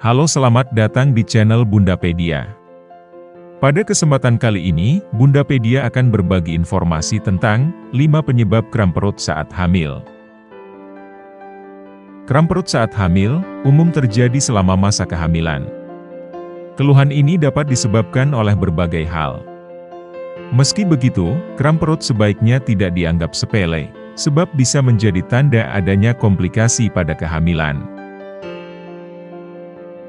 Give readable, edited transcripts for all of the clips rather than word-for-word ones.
Halo, selamat datang di channel Bundapedia. Pada kesempatan kali ini, Bundapedia akan berbagi informasi tentang 5 penyebab kram perut saat hamil. Kram perut saat hamil, umum terjadi selama masa kehamilan. Keluhan ini dapat disebabkan oleh berbagai hal. Meski begitu, kram perut sebaiknya tidak dianggap sepele, sebab bisa menjadi tanda adanya komplikasi pada kehamilan.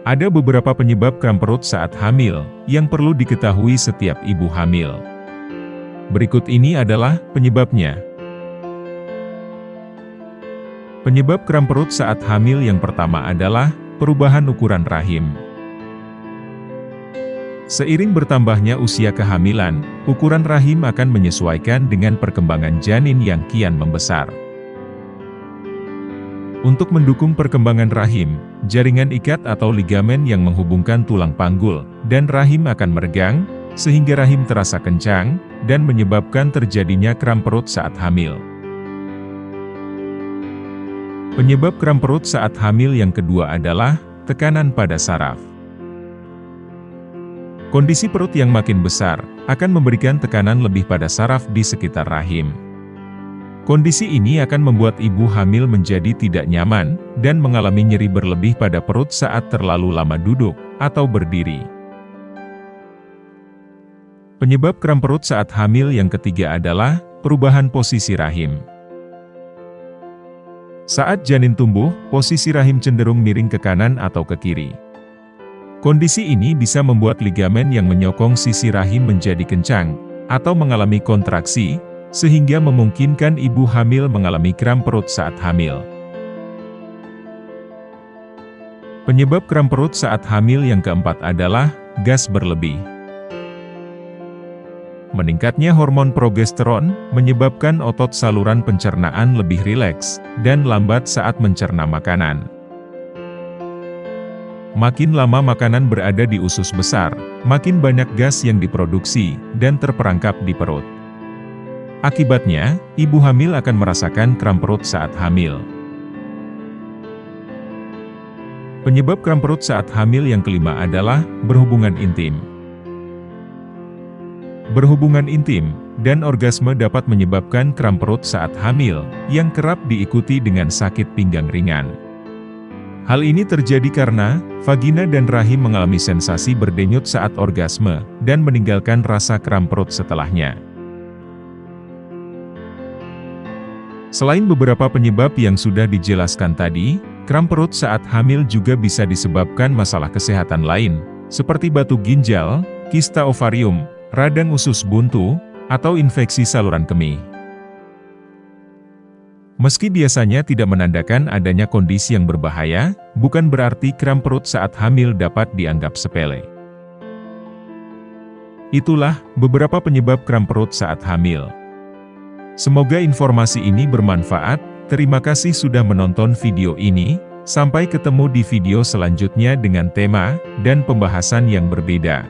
Ada beberapa penyebab kram perut saat hamil, yang perlu diketahui setiap ibu hamil. Berikut ini adalah penyebabnya. Penyebab kram perut saat hamil yang pertama adalah perubahan ukuran rahim. Seiring bertambahnya usia kehamilan, ukuran rahim akan menyesuaikan dengan perkembangan janin yang kian membesar. Untuk mendukung perkembangan rahim, jaringan ikat atau ligamen yang menghubungkan tulang panggul dan rahim akan meregang, sehingga rahim terasa kencang, dan menyebabkan terjadinya kram perut saat hamil. Penyebab kram perut saat hamil yang kedua adalah tekanan pada saraf. Kondisi perut yang makin besar akan memberikan tekanan lebih pada saraf di sekitar rahim. Kondisi ini akan membuat ibu hamil menjadi tidak nyaman dan mengalami nyeri berlebih pada perut saat terlalu lama duduk atau berdiri. Penyebab kram perut saat hamil yang ketiga adalah perubahan posisi rahim. Saat janin tumbuh, posisi rahim cenderung miring ke kanan atau ke kiri. Kondisi ini bisa membuat ligamen yang menyokong sisi rahim menjadi kencang atau mengalami kontraksi, sehingga memungkinkan ibu hamil mengalami kram perut saat hamil. Penyebab kram perut saat hamil yang keempat adalah gas berlebih. Meningkatnya hormon progesteron menyebabkan otot saluran pencernaan lebih rileks dan lambat saat mencerna makanan. Makin lama makanan berada di usus besar, makin banyak gas yang diproduksi dan terperangkap di perut. Akibatnya, ibu hamil akan merasakan kram perut saat hamil. Penyebab kram perut saat hamil yang kelima adalah berhubungan intim. Berhubungan intim dan orgasme dapat menyebabkan kram perut saat hamil, yang kerap diikuti dengan sakit pinggang ringan. Hal ini terjadi karena vagina dan rahim mengalami sensasi berdenyut saat orgasme, dan meninggalkan rasa kram perut setelahnya. Selain beberapa penyebab yang sudah dijelaskan tadi, kram perut saat hamil juga bisa disebabkan masalah kesehatan lain, seperti batu ginjal, kista ovarium, radang usus buntu, atau infeksi saluran kemih. Meski biasanya tidak menandakan adanya kondisi yang berbahaya, bukan berarti kram perut saat hamil dapat dianggap sepele. Itulah beberapa penyebab kram perut saat hamil. Semoga informasi ini bermanfaat. Terima kasih sudah menonton video ini. Sampai ketemu di video selanjutnya dengan tema dan pembahasan yang berbeda.